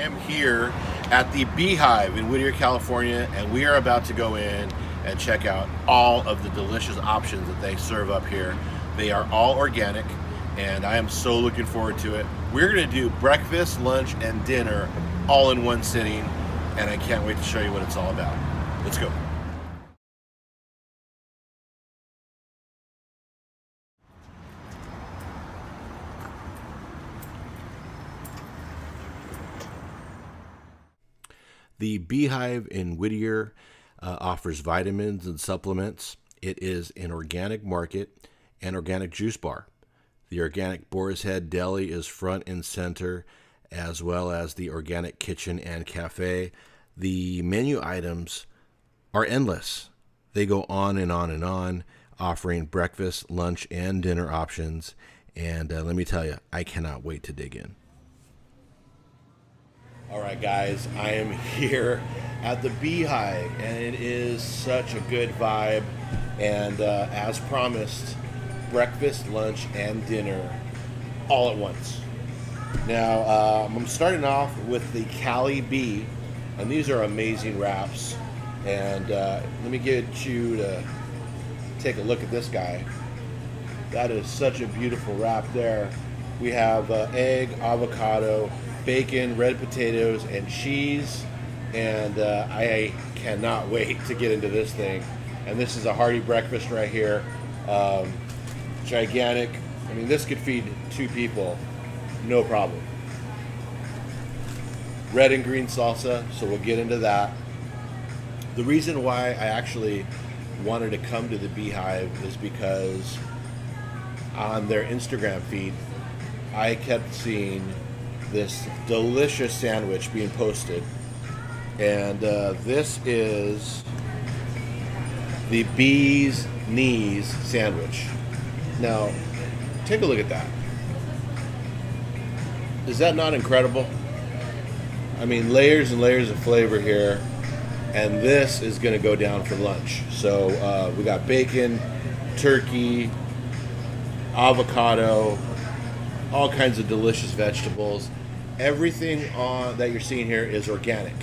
I am here at the Bee Hive in Whittier, California, and we are about to go in and check out all of the delicious options that they serve up here. They are all organic, and I am so looking forward to it. We're going to do breakfast, lunch, and dinner all in one sitting, and I can't wait to show you what it's all about. Let's go. The Bee Hive in Whittier offers vitamins and supplements. It is an organic market and organic juice bar. The organic Boar's Head Deli is front and center, as well as the organic kitchen and cafe. The menu items are endless. They go on and on and on, offering breakfast, lunch, and dinner options. And let me tell you, I cannot wait to dig in. All right, guys, I am here at the Bee Hive, and it is such a good vibe. And as promised, breakfast, lunch, and dinner all at once. Now, I'm starting off with the Cali Bee, and these are amazing wraps. And let me get you to take a look at this guy. That is such a beautiful wrap there. We have egg, avocado, bacon, red potatoes, and cheese, and I cannot wait to get into this thing. And this is a hearty breakfast right here. Gigantic. I mean, this could feed 2 people, no problem. Red and green salsa, so we'll get into that. The reason why I actually wanted to come to the Bee Hive is because on their Instagram feed, I kept seeing this delicious sandwich being posted, and this is the Bee's Knees sandwich. Now, take a look at that. Is that not incredible? I mean, layers and layers of flavor here, and this is going to go down for lunch. So we got bacon, turkey, avocado, all kinds of delicious vegetables. Everything that you're seeing here is organic,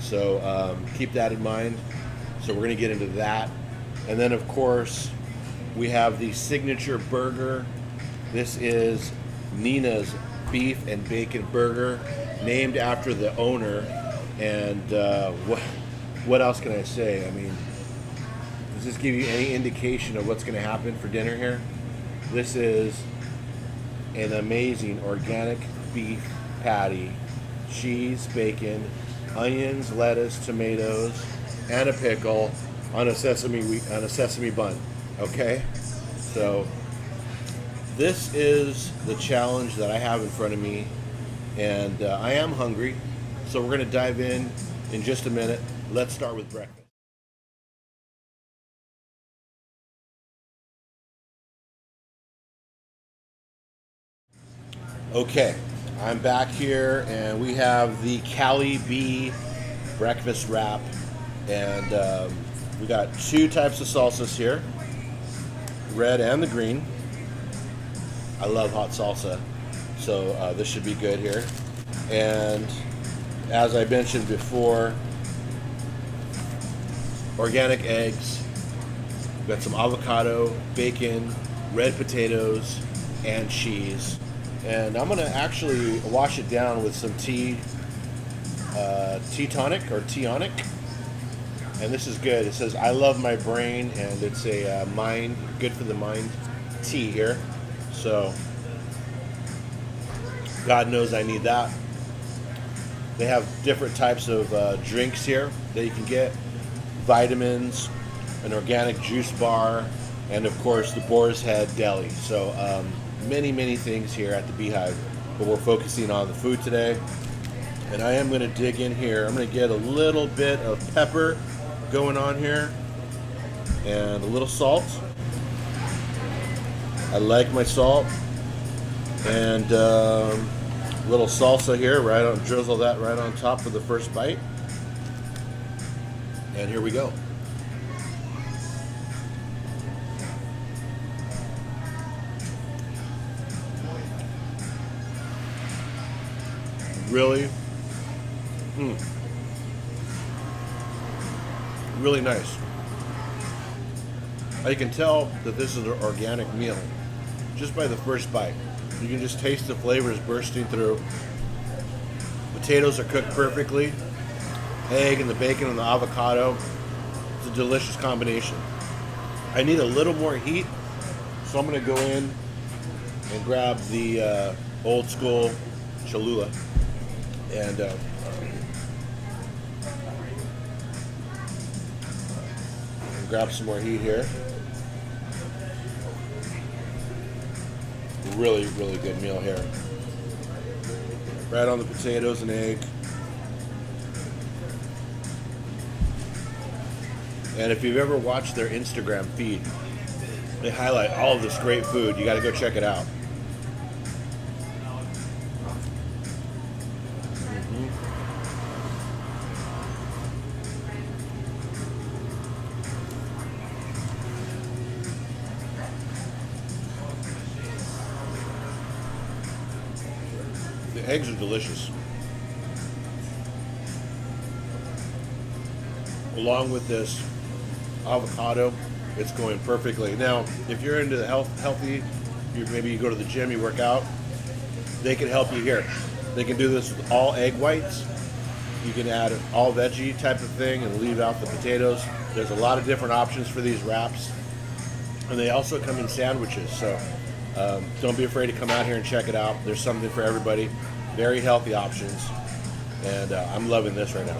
so keep that in mind. So we're going to get into that, and then of course we have the signature burger. This is Nina's beef and bacon burger, named after the owner. And what else can I say? I mean, does this give you any indication of what's going to happen for dinner here? This is an amazing organic beef patty, cheese, bacon, onions, lettuce, tomatoes, and a pickle on a sesame bun. Okay, so this is the challenge that I have in front of me, and I am hungry. So we're going to dive in just a minute. Let's start with breakfast. Okay, I'm back here, and we have the Cali Bee breakfast wrap, and we got 2 types of salsas here, red and the green. I love hot salsa, so this should be good here. And as I mentioned before, organic eggs. We've got some avocado, bacon, red potatoes, and cheese. And I'm gonna actually wash it down with some tea tonic or tea-onic. And this is good. It says, I love my brain, and it's a mind, good for the mind tea here. So, God knows I need that. They have different types of drinks here that you can get. Vitamins, an organic juice bar, and of course the Boar's Head Deli. So, many things here at the Bee Hive, but we're focusing on the food today. And I am going to dig in here. I'm going to get a little bit of pepper going on here, and a little salt. I like my salt, and a little salsa here. Drizzle that right on top for the first bite. And here we go. Really Mm. Really nice. I can tell that this is an organic meal just by the first bite. You can just taste the flavors bursting through. Potatoes are cooked perfectly. Egg and the bacon and the avocado. It's a delicious combination. I need a little more heat, so I'm going to go in and grab the old school Cholula and grab some more heat here. Really, really good meal here. Right on the potatoes and egg. And if you've ever watched their Instagram feed, they highlight all of this great food. You got to go check it out. The eggs are delicious. Along with this avocado, it's going perfectly. Now, if you're into the healthy, maybe you go to the gym, you work out, they can help you here. They can do this with all egg whites. You can add an all veggie type of thing and leave out the potatoes. There's a lot of different options for these wraps. And they also come in sandwiches, so don't be afraid to come out here and check it out. There's something for everybody. Very healthy options. And I'm loving this right now.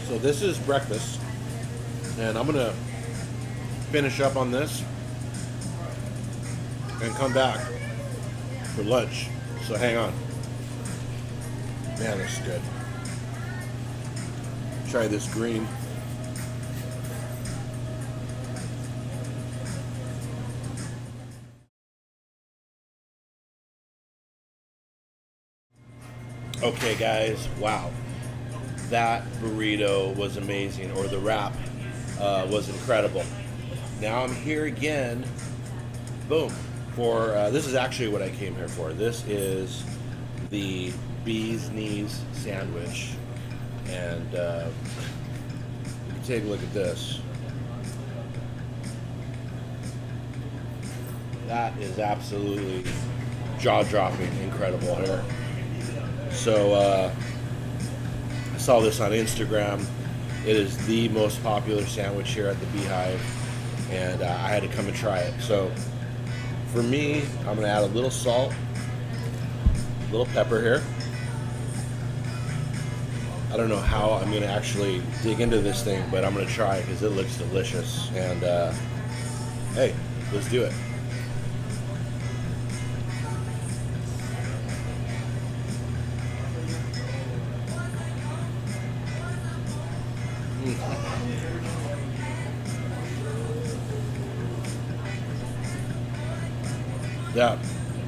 So this is breakfast, and I'm gonna finish up on this and come back for lunch. So hang on. Man, this is good. Try this green. Okay, guys, wow. That burrito was amazing, or the wrap was incredible. Now I'm here again, boom, for, this is actually what I came here for. This is the bee's knees sandwich. And you can take a look at this. That is absolutely jaw-dropping, incredible here. So, I saw this on Instagram. It is the most popular sandwich here at the Bee Hive, and I had to come and try it. So for me, I'm going to add a little salt, a little pepper here. I don't know how I'm going to actually dig into this thing, but I'm going to try it because it looks delicious. And hey, let's do it. That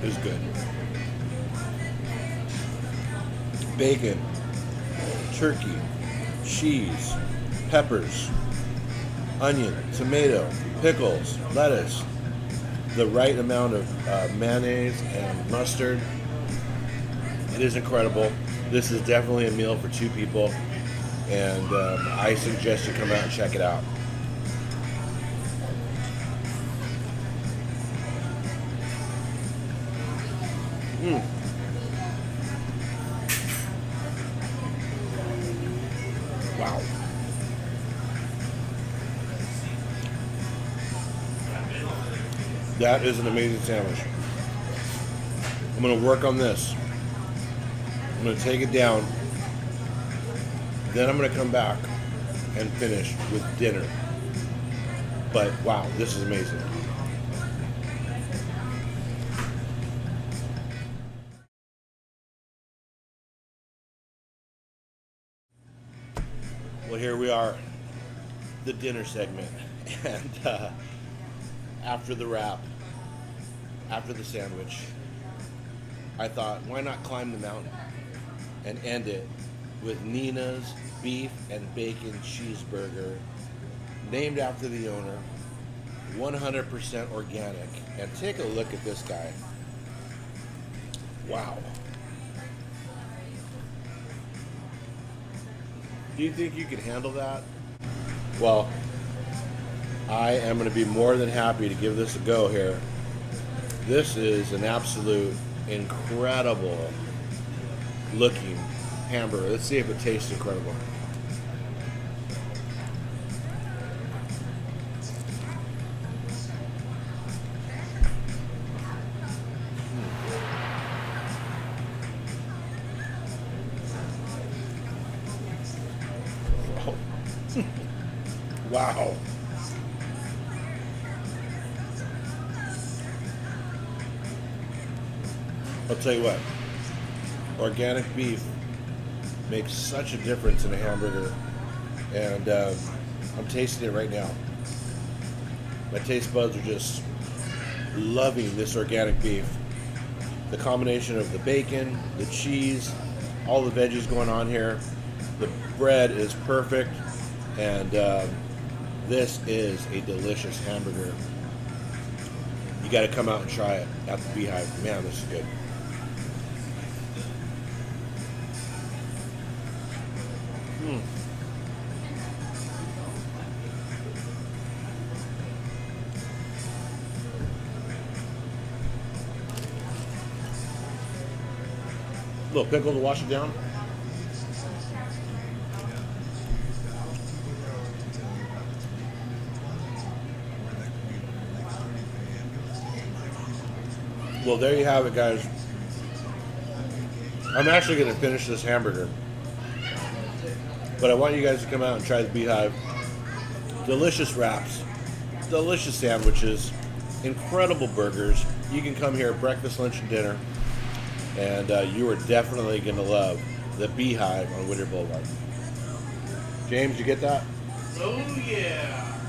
is good. Bacon, turkey, cheese, peppers, onion, tomato, pickles, lettuce, the right amount of mayonnaise and mustard. It is incredible. This is definitely a meal for two people, and I suggest you come out and check it out. Wow. That is an amazing sandwich. I'm going to work on this. I'm going to take it down. Then I'm going to come back and finish with dinner. But wow, this is amazing. Well, here we are, the dinner segment. And after the wrap, after the sandwich, I thought, why not climb the mountain and end it with Nina's beef and bacon cheeseburger, named after the owner, 100% organic. And take a look at this guy. Wow. Do you think you can handle that? Well, I am going to be more than happy to give this a go here. This is an absolute incredible looking hamburger. Let's see if it tastes incredible. Wow. I'll tell you what, organic beef makes such a difference in a hamburger, and I'm tasting it right now. My taste buds are just loving this organic beef. The combination of the bacon, the cheese, all the veggies going on here. The bread is perfect, and this is a delicious hamburger. You got to come out and try it at the Bee Hive. Man, this is good. Little pickle to wash it down. Well, there you have it, guys. I'm actually going to finish this hamburger, but I want you guys to come out and try the Bee Hive. Delicious wraps, delicious sandwiches, incredible burgers. You can come here breakfast, lunch, and dinner, and you are definitely going to love the Bee Hive on Whittier Boulevard. James, you get that? Oh, yeah.